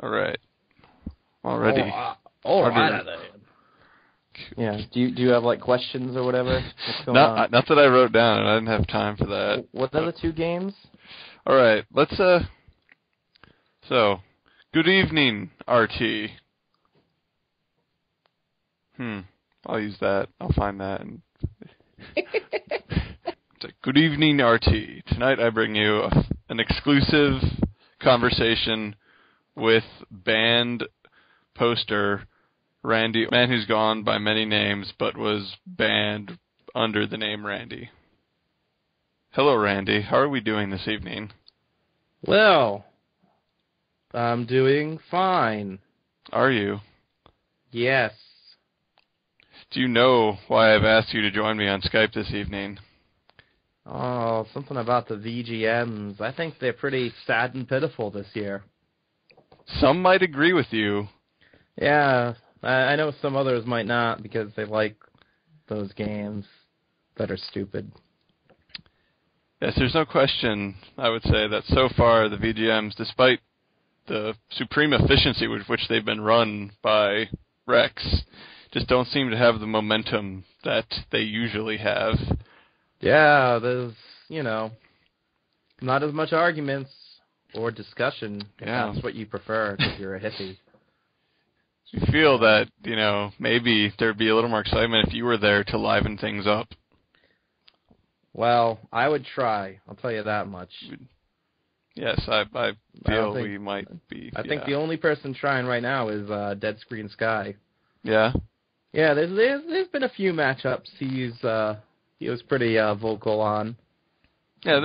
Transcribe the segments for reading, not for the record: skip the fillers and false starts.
All right. Already. All right. Yeah. Do you have like questions or whatever? What's going on? Not that I wrote down, and I didn't have time for that. What are the two games? All right. Let's So, good evening, RT. I'll use that. I'll find that. Good evening, RT. Tonight I bring you an exclusive conversation with band poster Randy, a man who's gone by many names but was banned under the name Randy. Hello, Randy. How are we doing this evening? Well, I'm doing fine. Are you? Yes. Do you know why I've asked you to join me on Skype this evening? Oh, something about the VGMs. I think they're pretty sad and pitiful this year. Some might agree with you. Yeah, I know some others might not because they like those games that are stupid. Yes, there's no question, I would say, that so far the VGMs, despite the supreme efficiency with which they've been run by Rex, just don't seem to have the momentum that they usually have. Yeah, there's, not as much arguments or discussion, if that's what you prefer, because you're a hippie. You feel that, maybe there'd be a little more excitement if you were there to liven things up. Well, I would try, I'll tell you that much. Yes, I feel we might be. I think the only person trying right now is Dead Screen Sky. Yeah? Yeah, there's been a few matchups he was pretty vocal on. Yeah,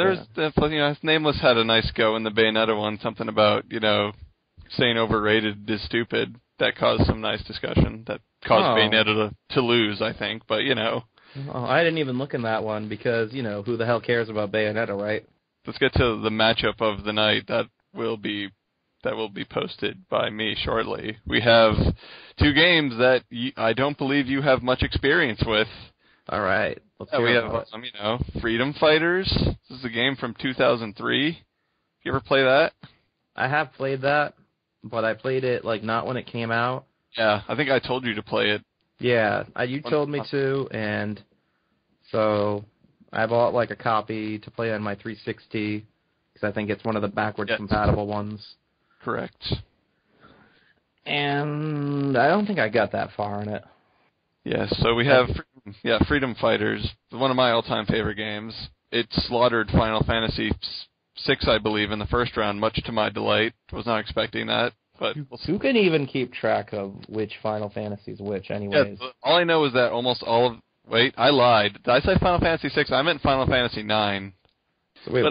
Nameless had a nice go in the Bayonetta one, something about, saying overrated is stupid. That caused some nice discussion. That caused Bayonetta to lose, I think, but, Oh, I didn't even look in that one because, who the hell cares about Bayonetta, right? Let's get to the matchup of the night. That will be posted by me shortly. We have two games that I don't believe you have much experience with. All right. We have, Freedom Fighters. This is a game from 2003. You ever play that? I have played that, but I played it, not when it came out. Yeah, I think I told you to play it. Yeah, you told me to, and so I bought, a copy to play on my 360, because I think it's one of the backwards compatible ones. Correct. And I don't think I got that far in it. Yes, so we have Freedom Fighters, one of my all-time favorite games. It slaughtered Final Fantasy VI, I believe, in the first round, much to my delight. Was not expecting that, but who can even keep track of which Final Fantasy is which, anyways? Yeah, all I know is that almost all of... Wait, I lied. Did I say Final Fantasy VI? I meant Final Fantasy IX. So wait,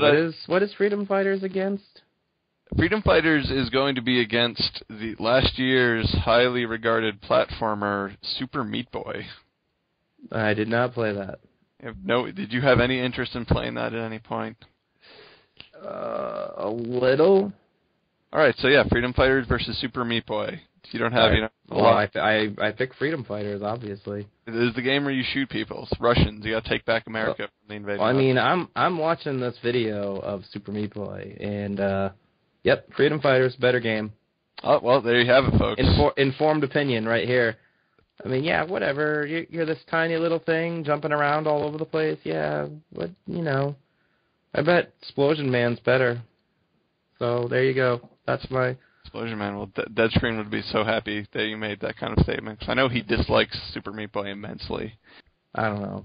what is Freedom Fighters against? Freedom Fighters is going to be against the last year's highly regarded platformer Super Meat Boy. I did not play that. Did you have any interest in playing that at any point? A little. All right, so Freedom Fighters versus Super Meat Boy. You don't have, I pick Freedom Fighters, obviously. It is the game where you shoot people. It's Russians. You got to take back America from the invasion. Well, I'm watching this video of Super Meat Boy, and Freedom Fighters, better game. Oh, well, there you have it, folks. Informed opinion right here. Whatever. You're this tiny little thing jumping around all over the place. Yeah, I bet Explosion Man's better. So there you go. That's my... Explosion Man. Well, Deadscreen would be so happy that you made that kind of statement. 'Cause I know he dislikes Super Meat Boy immensely. I don't know.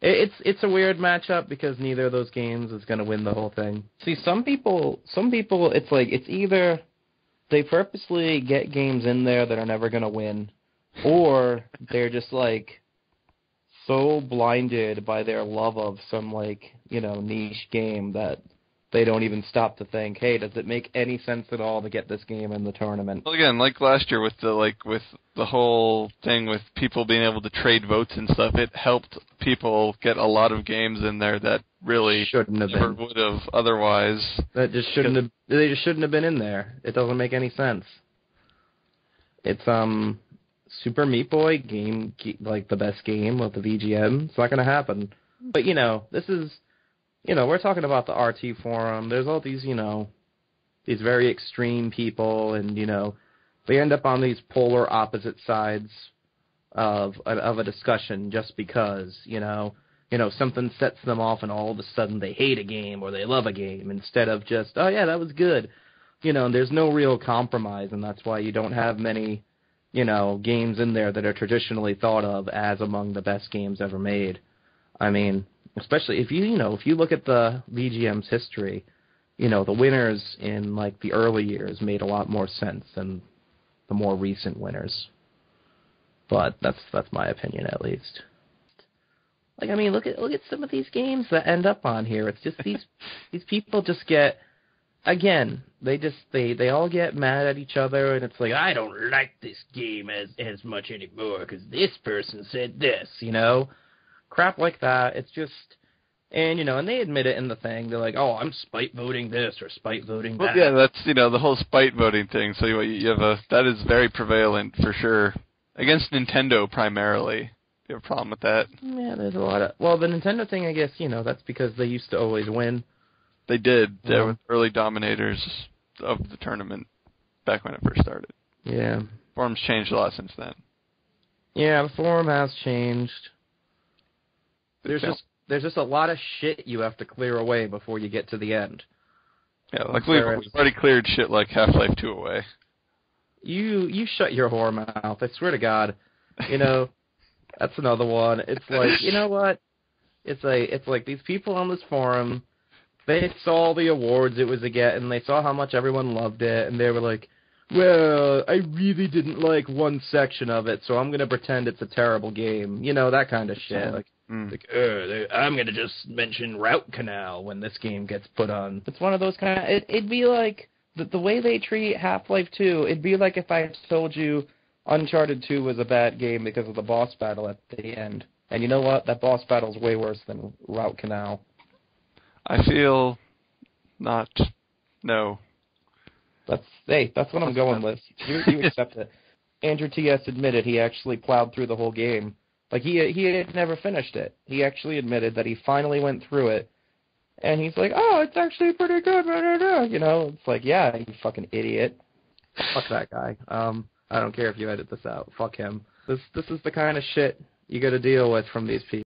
It's a weird matchup because neither of those games is going to win the whole thing. See, some people, it's either they purposely get games in there that are never going to win, or they're just so blinded by their love of some niche game that they don't even stop to think, hey, does it make any sense at all to get this game in the tournament? Well, again, like last year with the whole thing with people being able to trade votes and stuff, it helped people get a lot of games in there that really never would have otherwise. They just shouldn't have been in there. It doesn't make any sense. It's Super Meat Boy game, the best game of the VGM. It's not going to happen. But this is. We're talking about the RT forum. There's all these, these very extreme people, and they end up on these polar opposite sides of a discussion just because something sets them off, and all of a sudden they hate a game or they love a game, instead of just, oh yeah, that was good. And there's no real compromise, and that's why you don't have many games in there that are traditionally thought of as among the best games ever made. I mean, especially if you look at the VGM's history, the winners in like the early years made a lot more sense than the more recent winners. But that's my opinion, at least. Like, I mean, look at some of these games that end up on here. It's just these people just get, again, they all get mad at each other, and it's like, I don't like this game as much anymore because this person said this, crap like that. It's just, and and they admit it in the thing. They're like, oh, I'm spite voting this or spite voting that. Well, yeah, that's the whole spite voting thing. So you have that is very prevalent for sure against Nintendo primarily. You have a problem with that? Yeah, there's a lot of, well, the Nintendo thing, I guess that's because they used to always win. They did. They were early dominators of the tournament back when it first started. Yeah. Forum's changed a lot since then. Yeah, the forum has changed. There's just a lot of shit you have to clear away before you get to the end. Yeah, like we've already cleared shit like Half-Life 2 away. You shut your whore mouth. I swear to God. That's another one. It's like, you know what? It's like these people on this forum, they saw the awards it was getting, and they saw how much everyone loved it, and they were like, well, I really didn't like one section of it, so I'm going to pretend it's a terrible game. That kind of shit. Like, I'm going to just mention Route Canal when this game gets put on. It's one of those kind of... It'd be like... The way they treat Half-Life 2, it'd be like if I told you Uncharted 2 was a bad game because of the boss battle at the end. And you know what? That boss battle's way worse than Route Canal. I feel not... No. That's what I'm going with. You accept it. Andrew T.S. admitted he actually plowed through the whole game. Like, he had never finished it. He actually admitted that he finally went through it. And he's like, oh, it's actually pretty good. It's like, yeah, you fucking idiot. Fuck that guy. I don't care if you edit this out. Fuck him. This is the kind of shit you got to deal with from these people.